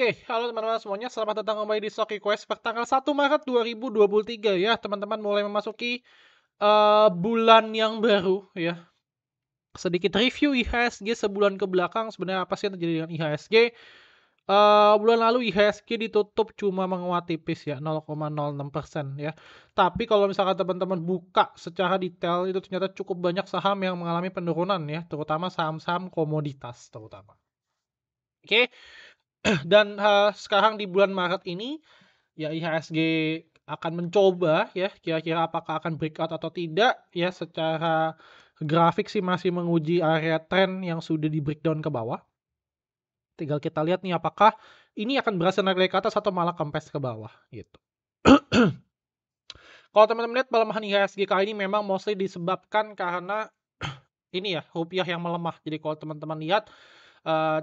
Halo teman-teman semuanya, selamat datang kembali di Stock Request tanggal 1 Maret 2023 ya. Teman-teman mulai memasuki bulan yang baru ya. Sedikit review IHSG sebulan ke belakang, sebenarnya apa sih yang terjadi dengan IHSG? Bulan lalu IHSG ditutup cuma menguat tipis ya, 0,06% ya. Tapi kalau misalkan teman-teman buka secara detail, itu ternyata cukup banyak saham yang mengalami penurunan ya, terutama saham-saham komoditas terutama. Oke. Dan sekarang di bulan Maret ini, ya IHSG akan mencoba ya, kira-kira apakah akan breakout atau tidak ya. Secara grafik sih masih menguji area trend yang sudah di breakdown ke bawah. Tinggal kita lihat nih apakah ini akan berhasil naik ke atas atau malah kempes ke bawah gitu. Kalau teman-teman lihat pelemahan IHSG kali ini memang mostly disebabkan karena ini ya, rupiah yang melemah. Jadi kalau teman-teman lihat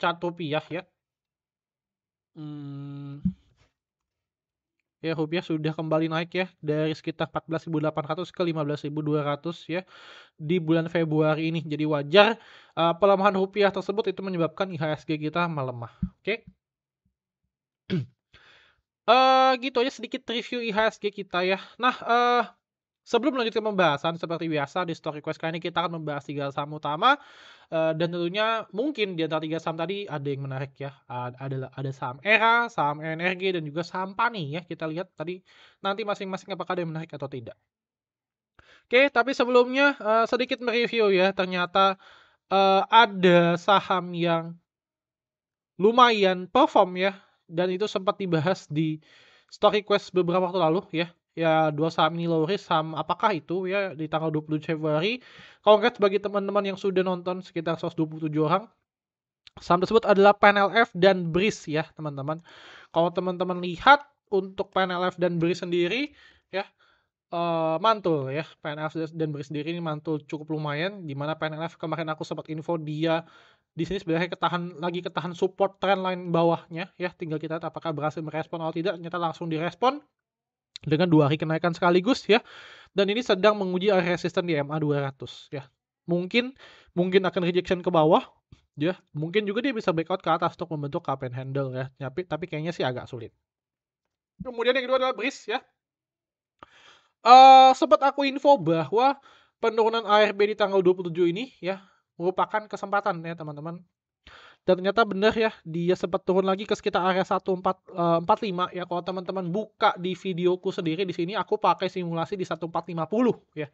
chart rupiah ya, ya, rupiah sudah kembali naik ya dari sekitar 14.800 ke 15.200 ya di bulan Februari ini. Jadi wajar pelemahan rupiah tersebut itu menyebabkan IHSG kita melemah. Oke. Gitu aja sedikit review IHSG kita ya. Nah, sebelum melanjutkan pembahasan seperti biasa di Stock Request kali ini kita akan membahas 3 saham utama. Dan tentunya mungkin di antara 3 saham tadi ada yang menarik ya. Ada saham ERA, saham energi, dan juga saham PANI ya. Kita lihat tadi nanti masing-masing apakah ada yang menarik atau tidak. Oke, tapi sebelumnya sedikit mereview ya. Ternyata ada saham yang lumayan perform ya. Dan itu sempat dibahas di Stock Request beberapa waktu lalu ya. Ya, 2 saham ini low risk, saham apakah itu ya di tanggal 27 Februari. Congrats bagi teman-teman yang sudah nonton sekitar 127 orang. Saham tersebut adalah PNLF dan BRIS ya, teman-teman. Kalau teman-teman lihat untuk PNLF dan BRIS sendiri ya, mantul ya. PNLF dan BRIS sendiri ini mantul cukup lumayan, di mana PNLF kemarin aku sempat info dia di sini sebenarnya ketahan support trendline bawahnya ya. Tinggal kita lihat apakah berhasil merespon atau tidak. Ternyata langsung direspon dengan 2 hari kenaikan sekaligus ya. Dan ini sedang menguji area resisten di MA 200 ya. Mungkin akan rejection ke bawah ya. Mungkin juga dia bisa breakout ke atas untuk membentuk cup and handle ya. Tapi kayaknya sih agak sulit. Kemudian yang kedua adalah BRIS ya. Sempat aku info bahwa penurunan ARB di tanggal 27 ini ya merupakan kesempatan ya teman-teman. Dan ternyata benar ya, dia sempat turun lagi ke sekitar area 1445 ya. Kalau teman-teman buka di videoku sendiri di sini aku pakai simulasi di 1450 ya.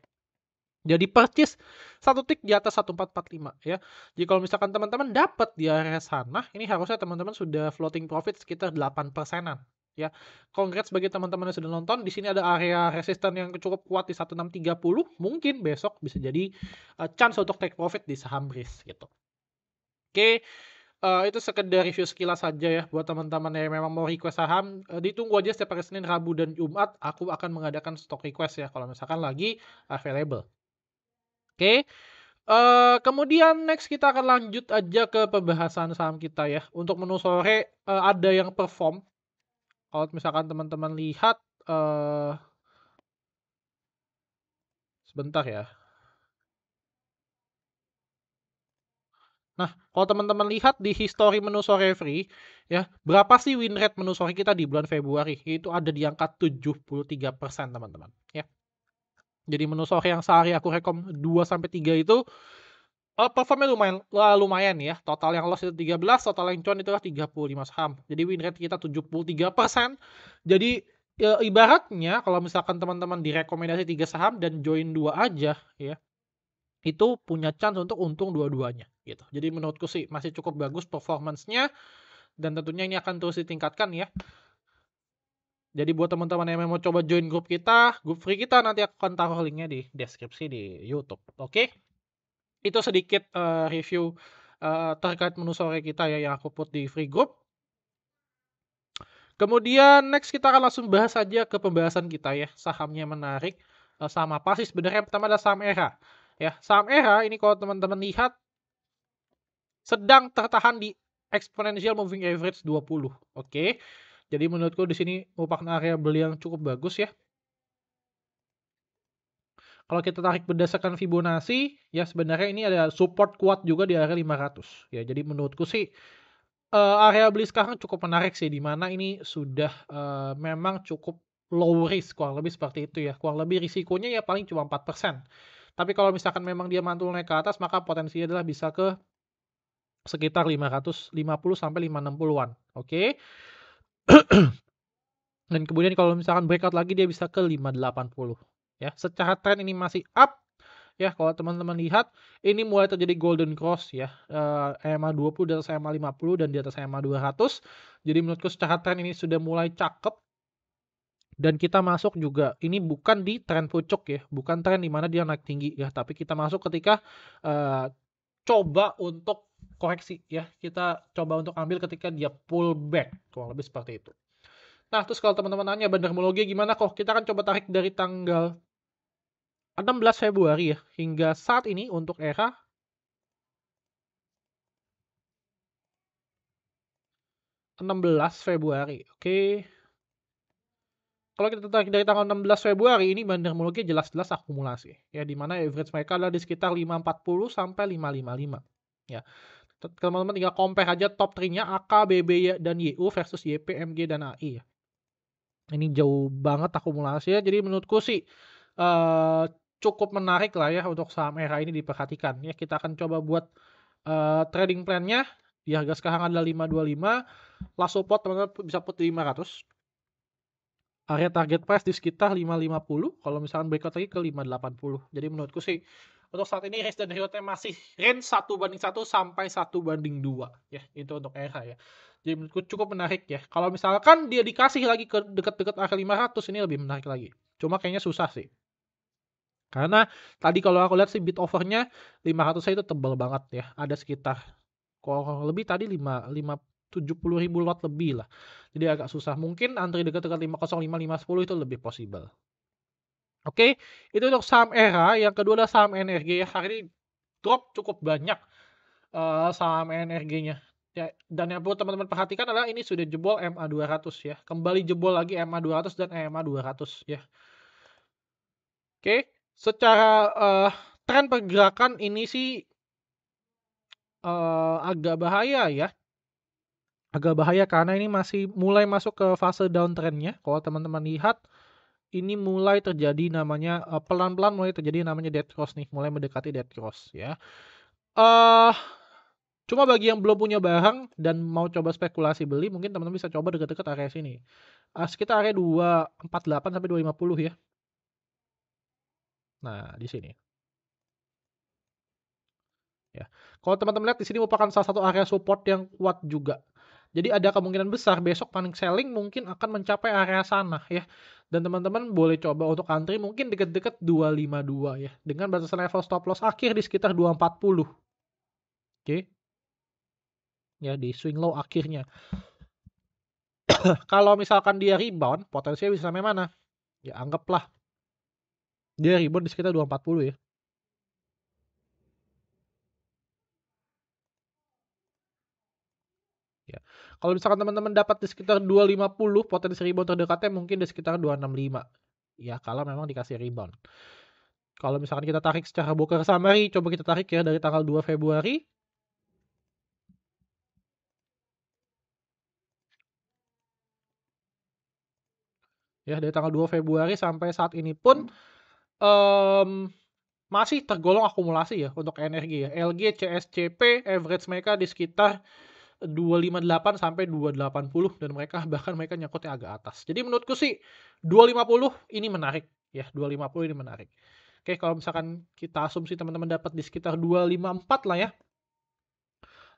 Jadi purchase 1 tick di atas 1445 ya. Jadi kalau misalkan teman-teman dapat di area sana, ini harusnya teman-teman sudah floating profit sekitar 8%-an ya. Congrats bagi teman-teman yang sudah nonton. Di sini ada area resisten yang cukup kuat di 1630. Mungkin besok bisa jadi chance untuk take profit di saham BRIS gitu. Oke, itu sekedar review sekilas saja ya buat teman-teman yang memang mau request saham. Ditunggu aja setiap hari Senin, Rabu, dan Jumat aku akan mengadakan stock request ya kalau misalkan lagi available. Oke. Kemudian next kita akan lanjut aja ke pembahasan saham kita ya. Untuk menu sore ada yang perform. Kalau misalkan teman-teman lihat sebentar ya. Nah, kalau teman-teman lihat di history menu sore free ya, berapa sih win rate menu sore kita di bulan Februari? Itu ada di angka 73%, teman-teman ya. Jadi menu sore yang sehari aku rekom 2 sampai 3 itu performnya lumayan ya. Total yang loss itu 13, total yang cuan itulah 35 saham. Jadi win rate kita 73%. Jadi ibaratnya kalau misalkan teman-teman direkomendasi 3 saham dan join 2 aja ya, itu punya chance untuk untung dua-duanya gitu. Jadi menurutku sih masih cukup bagus performance-nya dan tentunya ini akan terus ditingkatkan ya. Jadi buat teman-teman yang mau coba join grup kita, grup free kita, nanti aku akan taruh linknya di deskripsi di YouTube. Oke? Itu sedikit review terkait menu sore kita ya yang aku put di free group. Kemudian next kita akan langsung bahas saja ke pembahasan kita ya. Sahamnya menarik. Saham apa sih sebenarnya? Pertama ada saham ERA. Ya, saham ERA ini kalau teman-teman lihat sedang tertahan di exponential moving average 20. Oke. Jadi menurutku di sini merupakan area beli yang cukup bagus ya. Kalau kita tarik berdasarkan Fibonacci, ya sebenarnya ini ada support kuat juga di area 500. Ya, jadi menurutku sih area beli sekarang cukup menarik sih, di mana ini sudah, memang cukup low risk, kurang lebih seperti itu ya. Kurang lebih risikonya ya paling cuma 4%. Tapi kalau misalkan memang dia mantul naik ke atas, maka potensinya adalah bisa ke sekitar 550 sampai 560-an, oke. Dan kemudian kalau misalkan breakout lagi dia bisa ke 580 ya. Secara tren ini masih up ya, kalau teman-teman lihat ini mulai terjadi golden cross ya, EMA 20 di atas EMA 50 dan di atas EMA 200. Jadi menurutku secara tren ini sudah mulai cakep dan kita masuk juga ini bukan di tren pucuk ya, bukan tren di mana dia naik tinggi ya, tapi kita masuk ketika, eee, coba untuk koreksi ya, kita coba untuk ambil ketika dia pull back, kurang lebih seperti itu. Nah, terus kalau teman-teman nanya bandarmologi gimana kok, kita kan coba tarik dari tanggal 16 Februari ya, hingga saat ini untuk era 16 Februari, oke. Kalau kita tarik dari tanggal 16 Februari ini bandarmologi jelas-jelas akumulasi, ya di mana average mereka adalah di sekitar 540 sampai 555, ya. Teman-teman tinggal compare aja top 3-nya AK, BB dan YU versus YP, MG, dan AI ya. Ini jauh banget akumulasinya, jadi menurutku sih, eee, cukup menarik lah ya untuk saham ERA ini diperhatikan ya. Kita akan coba buat, trading plan-nya di harga sekarang adalah 525, last support teman-teman bisa put di 500. Area target price di sekitar 550, kalau misalkan breakout lagi ke 580. Jadi menurutku sih, untuk saat ini risk dan reward-nya masih range 1:1 sampai 1:2 ya, itu untuk ERA ya. Jadi menurutku cukup menarik ya. Kalau misalkan dia dikasih lagi ke dekat-dekat area 500 ini lebih menarik lagi. Cuma kayaknya susah sih. Karena tadi kalau aku lihat sih bid offer-nya 500 itu tebal banget ya. Ada sekitar kurang lebih tadi 70.000 lot lebih lah. Jadi agak susah. Mungkin antri dekat-dekat 505, 510 itu lebih possible. Oke, itu untuk saham ERA. Yang kedua adalah saham energi ya. Hari ini drop cukup banyak saham energinya. Ya, dan yang perlu teman-teman perhatikan adalah ini sudah jebol MA 200 ya. Kembali jebol lagi MA 200 dan EMA 200 ya. Oke, secara tren pergerakan ini sih agak bahaya ya. Agak bahaya karena ini masih mulai masuk ke fase downtrend-nya. Kalau teman-teman lihat, ini mulai terjadi namanya, pelan-pelan mulai terjadi namanya dead cross nih, mulai mendekati dead cross ya. Eh, Cuma bagi yang belum punya barang dan mau coba spekulasi beli, mungkin teman-teman bisa coba dekat-dekat area sini. Sekitar area 248 sampai 250 ya. Nah, di sini. Ya. Kalau teman-teman lihat di sini merupakan salah satu area support yang kuat juga. Jadi ada kemungkinan besar besok panic selling mungkin akan mencapai area sana ya. Dan teman-teman boleh coba untuk antri mungkin dekat-dekat 252 ya. Dengan batasan level stop loss akhir di sekitar 240. Oke. Ya di swing low akhirnya. Kalau misalkan dia rebound, potensinya bisa sampai mana? Ya anggaplah dia rebound di sekitar 240 ya. Ya. Kalau misalkan teman-teman dapat di sekitar 250, potensi rebound terdekatnya mungkin di sekitar 265. Ya, kalau memang dikasih rebound. Kalau misalkan kita tarik secara broker summary, coba kita tarik ya dari tanggal 2 Februari. Ya, dari tanggal 2 Februari sampai saat ini pun masih tergolong akumulasi ya untuk energi ya. LG, CSCP, average mereka di sekitar 258 sampai 280 dan bahkan mereka nyangkutnya agak atas. Jadi menurutku sih 250 ini menarik ya, 250 ini menarik. Oke, kalau misalkan kita asumsi teman-teman dapat di sekitar 254 lah ya.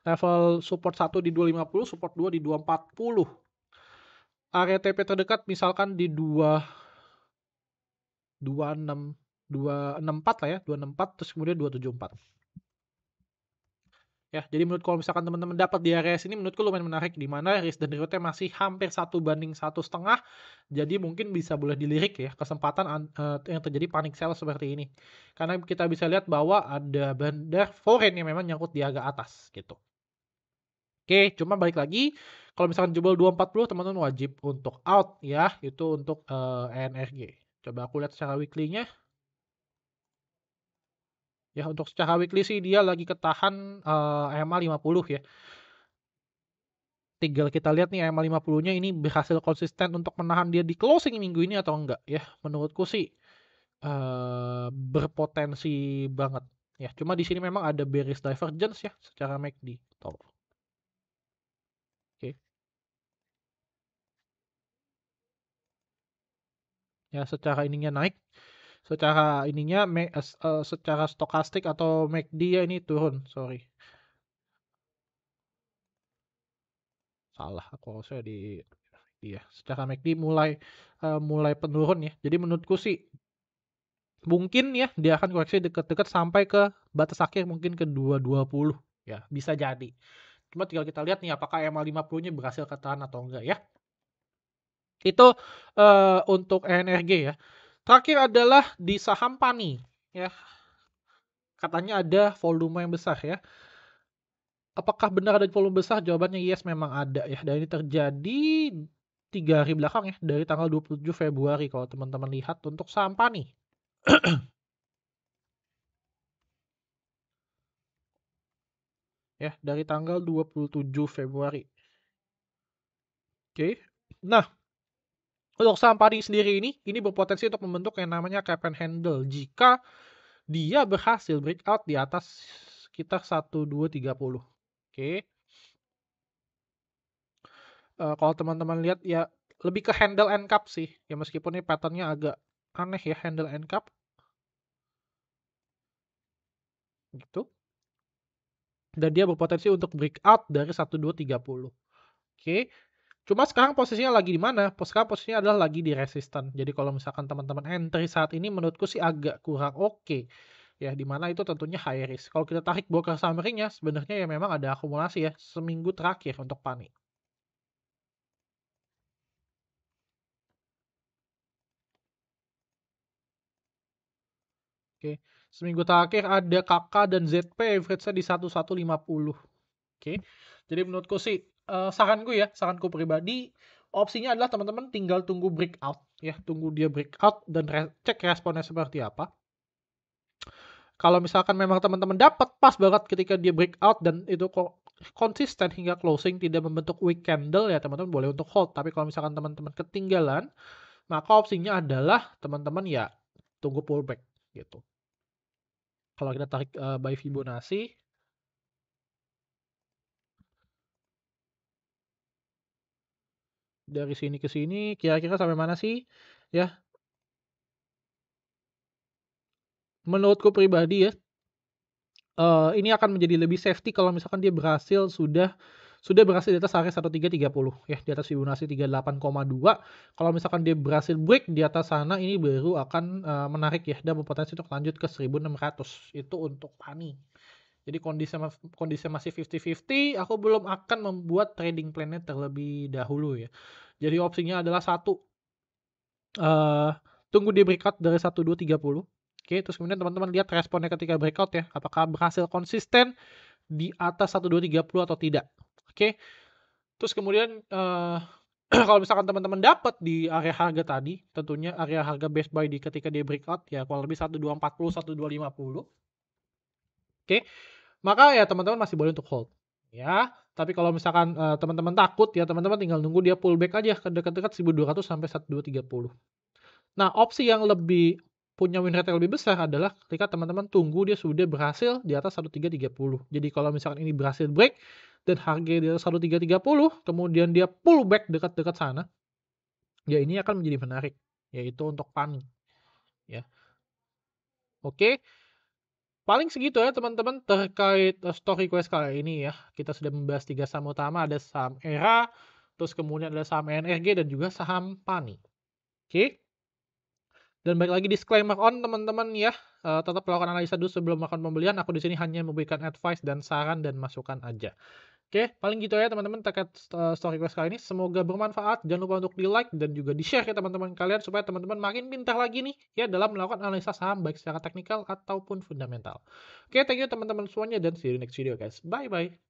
Level support 1 di 250, support 2 di 240. Area TP terdekat misalkan di 264 lah ya, 264 terus kemudian 274. Ya, jadi menurut kalau misalkan teman-teman dapat di area sini menurutku lumayan menarik di mana risk dan reward-nya masih hampir 1:1,5. Jadi mungkin bisa boleh dilirik ya kesempatan yang terjadi panic sell seperti ini. Karena kita bisa lihat bahwa ada bandar foreign yang memang nyangkut di agak atas gitu. Oke, cuma balik lagi kalau misalkan jebol 240 teman-teman wajib untuk out ya, itu untuk ENRG. Coba aku lihat secara weekly-nya. Ya, untuk secara weekly sih dia lagi ketahan EMA 50 ya. Tinggal kita lihat nih EMA 50-nya ini berhasil konsisten untuk menahan dia di closing minggu ini atau enggak ya. Menurutku sih berpotensi banget ya. Cuma di sini memang ada bearish divergence ya secara MACD. Oke. Ya secara ininya naik, secara ininya secara stokastik atau MACD ya ini turun, sorry. Salah aku harusnya di iya, secara MACD mulai penurun ya. Jadi menurutku sih mungkin ya dia akan koreksi dekat-dekat sampai ke batas akhir mungkin ke 220 ya, bisa jadi. Cuma tinggal kita lihat nih apakah EMA 50-nya berhasil ketahan atau enggak ya. Itu untuk ENRG ya. Terakhir adalah di saham PANI ya. Katanya ada volume yang besar ya. Apakah benar ada volume besar? Jawabannya yes, memang ada ya. Dan ini terjadi 3 hari belakang ya, dari tanggal 27 Februari kalau teman-teman lihat untuk saham PANI. Ya, dari tanggal 27 Februari. Oke. Nah, untuk saham PANI sendiri ini berpotensi untuk membentuk yang namanya cap and handle jika dia berhasil breakout di atas sekitar 1230. Oke. Kalau teman-teman lihat ya lebih ke handle and cap sih. Ya meskipun ini patternnya agak aneh ya handle and cap. Gitu. Dan dia berpotensi untuk breakout dari 1230. Oke. Cuma sekarang posisinya lagi di mana? Sekarang posisinya adalah lagi di resistan. Jadi kalau misalkan teman-teman entry saat ini menurutku sih agak kurang oke. Ya, di mana itu tentunya high risk. Kalau kita tarik broker summary-nya sebenarnya ya memang ada akumulasi ya seminggu terakhir untuk PANI. Oke. Seminggu terakhir ada KK dan ZP average-nya di 1150. Oke. Jadi menurutku sih saranku pribadi opsinya adalah teman-teman tinggal tunggu breakout ya, tunggu dia breakout dan cek responnya seperti apa. Kalau misalkan memang teman-teman dapat pas banget ketika dia breakout dan itu konsisten hingga closing tidak membentuk weak candle ya teman-teman boleh untuk hold. Tapi kalau misalkan teman-teman ketinggalan, maka opsinya adalah teman-teman ya tunggu pullback gitu. Kalau kita tarik by Fibonacci, dari sini ke sini kira-kira sampai mana sih ya? Menurutku pribadi ya, ini akan menjadi lebih safety kalau misalkan dia sudah berhasil di atas area 1330 ya, di atas Fibonacci 38,2. Kalau misalkan dia berhasil break di atas sana, ini baru akan menarik ya dan berpotensi untuk lanjut ke 1600. Itu untuk PANI. Jadi kondisi masih 50-50, aku belum akan membuat trading plan-nya terlebih dahulu ya. Jadi opsinya adalah satu, tunggu dia breakout dari 1230. Oke, terus kemudian teman-teman lihat responnya ketika breakout ya, apakah berhasil konsisten di atas 1230 atau tidak. Oke. Terus kemudian kalau misalkan teman-teman dapat di area harga tadi, tentunya area harga best buy di ketika dia breakout ya kurang lebih 1240, 1250. Oke. Maka ya teman-teman masih boleh untuk hold. Ya, tapi kalau misalkan teman-teman takut ya teman-teman tinggal nunggu dia pullback aja ke dekat-dekat 1200 sampai 1230. Nah, opsi yang lebih punya win rate yang lebih besar adalah ketika teman-teman tunggu dia sudah berhasil di atas 1330. Jadi kalau misalkan ini berhasil break dan harga di atas 1330, kemudian dia pullback dekat-dekat sana, ya ini akan menjadi menarik, yaitu untuk PANI. Ya. Oke. Paling segitu ya teman-teman terkait story quest kali ini ya. Kita sudah membahas 3 saham utama, ada saham ERA, terus kemudian ada saham ENRG dan juga saham PANI. Oke. Dan balik lagi disclaimer on teman-teman ya, tetap melakukan analisa dulu sebelum melakukan pembelian. Aku di sini hanya memberikan advice dan saran dan masukan aja. Oke, paling gitu ya teman-teman terkait story quest kali ini. Semoga bermanfaat. Jangan lupa untuk di-like dan juga di-share ke teman-teman kalian supaya teman-teman makin pintar lagi nih ya dalam melakukan analisa saham baik secara teknikal ataupun fundamental. Oke, thank you teman-teman semuanya dan see you next video guys. Bye bye.